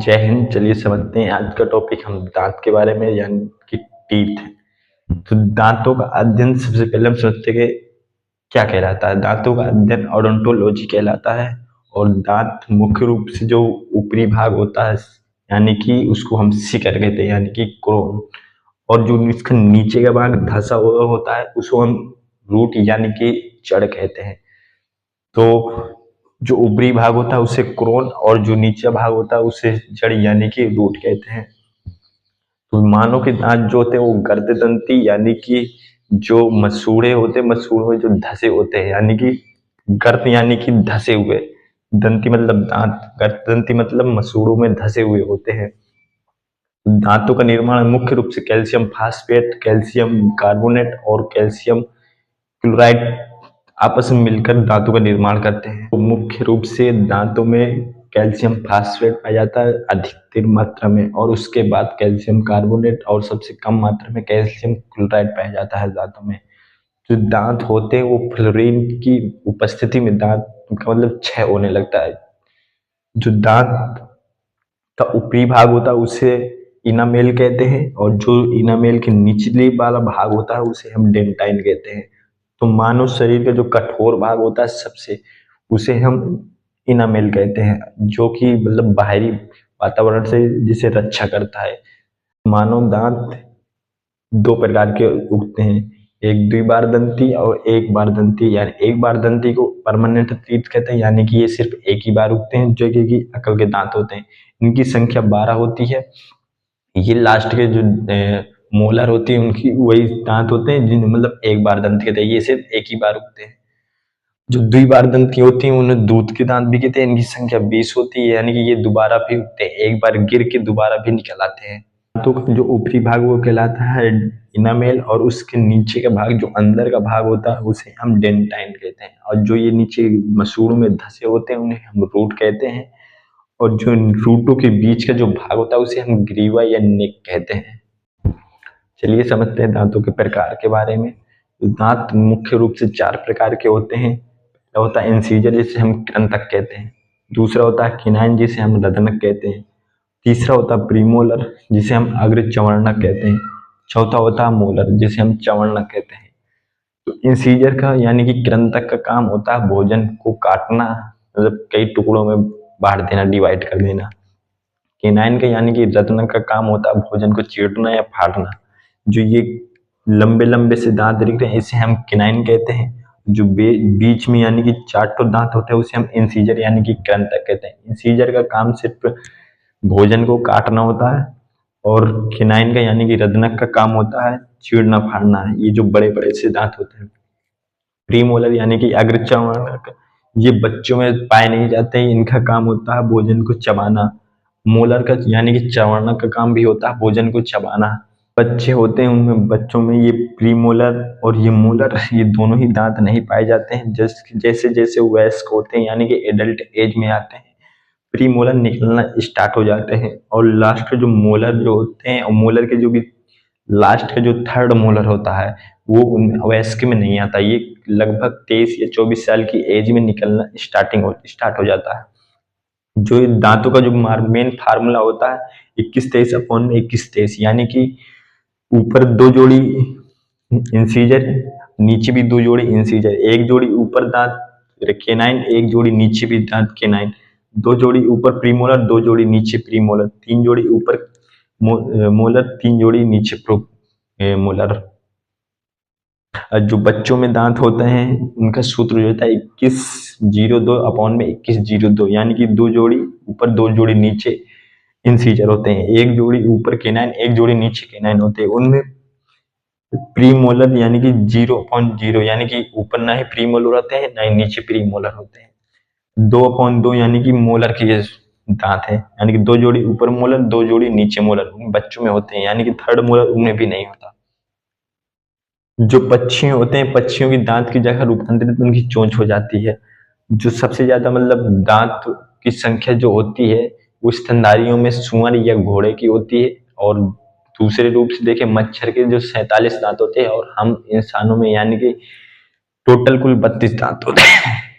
जय हिंद। चलिए समझते हैं आज का टॉपिक हम दांत के बारे में, यानी कि टीथ। तो दांतों का अध्ययन सबसे पहले हम समझते हैं कि क्या कहलाता है। दांतों का अध्ययन ओडोंटोलॉजी कहलाता है। और दांत मुख्य रूप से जो ऊपरी भाग होता है, यानी कि उसको हम शिखर कहते हैं, यानी कि क्रोन। और जो इसका नीचे का भाग धंसा हुआ होता है उसको हम रूट यानी कि जड़ कहते हैं। तो जो ऊपरी भाग होता है उसे क्रोन और जो नीचे भाग होता है उसे जड़ यानी कि रूट कहते हैं। तो मानव के दांत जो होते हैं वो गर्द दंती यानी कि जो मसूड़े होते हैं, मसूड़ों में जो धसे होते हैं, यानी कि गर्द यानी कि धसे हुए, दंती मतलब दांत, गर्द दंती मतलब मसूड़ों में धसे हुए होते हैं। दांतों का निर्माण मुख्य रूप से कैल्शियम फास्फेट, कैल्शियम कार्बोनेट और कैल्शियम क्लोराइड आपस में मिलकर दांतों का निर्माण करते हैं। तो मुख्य रूप से दांतों में कैल्शियम फास्फेट पाया जाता है अधिकतर मात्रा में, और उसके बाद कैल्शियम कार्बोनेट और सबसे कम मात्रा में कैल्शियम क्लोराइड पाया जाता है दांतों में। जो दांत होते हैं वो फ्लोरीन की उपस्थिति में दांत का मतलब क्षय होने लगता है। जो दांत का ऊपरी भाग होता है उसे इनामेल कहते हैं, और जो इनामेल के निचले वाला भाग होता है उसे हम डेंटाइन कहते हैं। तो मानव शरीर का जो कठोर भाग होता है सबसे, उसे हम इनामेल कहते हैं, जो कि मतलब बाहरी वातावरण से जिसे रक्षा करता है। मानव दांत दो प्रकार के उगते हैं, एक द्विबारदंती और एक बारदंती। यानी एक बारदंती को परमानेंट टीथ कहते हैं, यानी कि ये सिर्फ एक ही बार उगते हैं, जो कि अकल के दांत होते हैं। इनकी संख्या 12 होती है। ये लास्ट के जो मोलर होती है उनकी वही दांत होते हैं जिन्हें मतलब एक बार दंत कहते हैं, ये सिर्फ एक ही बार उगते हैं। जो द्विबार दंती होती हैं उन्हें दूध के दांत भी कहते हैं। इनकी संख्या 20 होती है, यानी कि ये दोबारा भी उगते हैं, एक बार गिर के दोबारा भी निकल आते हैं। दांतों का जो ऊपरी भाग वो कहलाता है इनामेल, और उसके नीचे का भाग जो अंदर का भाग होता है उसे हम डेंटाइन कहते हैं। और जो ये नीचे मसूड़ों में धसे होते हैं उन्हें हम रूट कहते हैं। और जो रूटों के बीच का जो भाग होता है उसे हम ग्रीवा या नेक कहते हैं। चलिए समझते हैं दांतों के प्रकार के बारे में। तो दांत मुख्य रूप से 4 प्रकार के होते हैं। पहला होता है इंसीजर, जिसे हम कृंतक कहते हैं। दूसरा होता है किनाइन, जिसे हम रदनक कहते हैं। तीसरा होता है प्रीमोलर, जिसे हम अग्र चवर्णक कहते हैं। चौथा होता है मोलर, जिसे हम चवर्णक कहते हैं। तो इंसीजर का यानी कि कृंतक का काम होता है भोजन को काटना, मतलब कई टुकड़ों में बांट देना, डिवाइड कर देना। केनाइन का यानी कि रत्न का काम होता है भोजन को चीरना या फाड़ना। जो ये लंबे लंबे से दांत दिख रहे हैं इसे हम केनाइन कहते हैं। जो बीच में यानी कि 4 तो दांत होते हैं उसे हम इंसीजर यानी कि कृंतक कहते हैं। इंसीजर का काम सिर्फ भोजन को काटना होता है, और केनाइन का यानी कि रदनक का काम होता है चीरना फाड़ना। ये जो बड़े बड़े से दांत होते हैं। प्रीमोलर यानी कि अग्रचर्वणक, ये बच्चों में पाए नहीं जाते हैं, इनका काम होता है भोजन को चबाना। मोलर का यानी कि चवर्णक का काम भी होता है भोजन को चबाना। बच्चे होते हैं उनमें, बच्चों में ये प्रीमोलर और ये मोलर, ये दोनों ही दांत नहीं पाए जाते हैं। जैसे जैसे वयस्क होते हैं यानी कि एडल्ट एज में आते हैं, प्रीमोलर निकलना स्टार्ट हो जाते हैं। और लास्ट के जो मोलर जो होते हैं, और मोलर के जो भी लास्ट का जो थर्ड मोलर होता है वो वयस्क में नहीं आता। ये लगभग 23 या 24 साल की एज में निकलना स्टार्ट हो जाता है। जो दांतों का जो मेन फार्मूला होता है 21-23/21-23, यानी कि ऊपर 2 जोड़ी इंसीजर, नीचे भी 2 जोड़ी इंसीजर, एक जोड़ी ऊपर दांत केनाइन, एक जोड़ी नीचे भी दांत केनाइन, 2 जोड़ी ऊपर प्रीमोलर, 2 जोड़ी नीचे प्रीमोलर, 3 जोड़ी ऊपर मोलर, 3 जोड़ी नीचे मोलर। जो बच्चों में दांत होते हैं उनका सूत्र जो होता है 21/02 यानी कि 2 जोड़ी ऊपर 2 जोड़ी नीचे इंसीजर होते हैं, एक जोड़ी ऊपर केनाइन, एक जोड़ी नीचे केनाइन होते हैं। उनमें प्रीमोलर यानी कि 0/0, यानी कि ऊपर ना ही प्रीमोलर होते हैं ना ही नीचे प्रीमोलर होते हैं। 2/2 यानी कि मोलर के दांत है, यानी कि 2 जोड़ी ऊपर मोलर, 2 जोड़ी नीचे मोलर बच्चों में होते हैं, यानी कि थर्ड मोलर उनमें भी नहीं होता। जो पक्षी होते हैं, पक्षियों की दांत की जगह रूपांतरित उनकी चोंच हो जाती है। जो सबसे ज्यादा मतलब दांत की संख्या जो होती है वो स्तनधारियों में सूअर या घोड़े की होती है, और दूसरे रूप से देखें मच्छर के जो 47 दांत होते हैं, और हम इंसानों में यानी कि टोटल कुल 32 दांत होते हैं।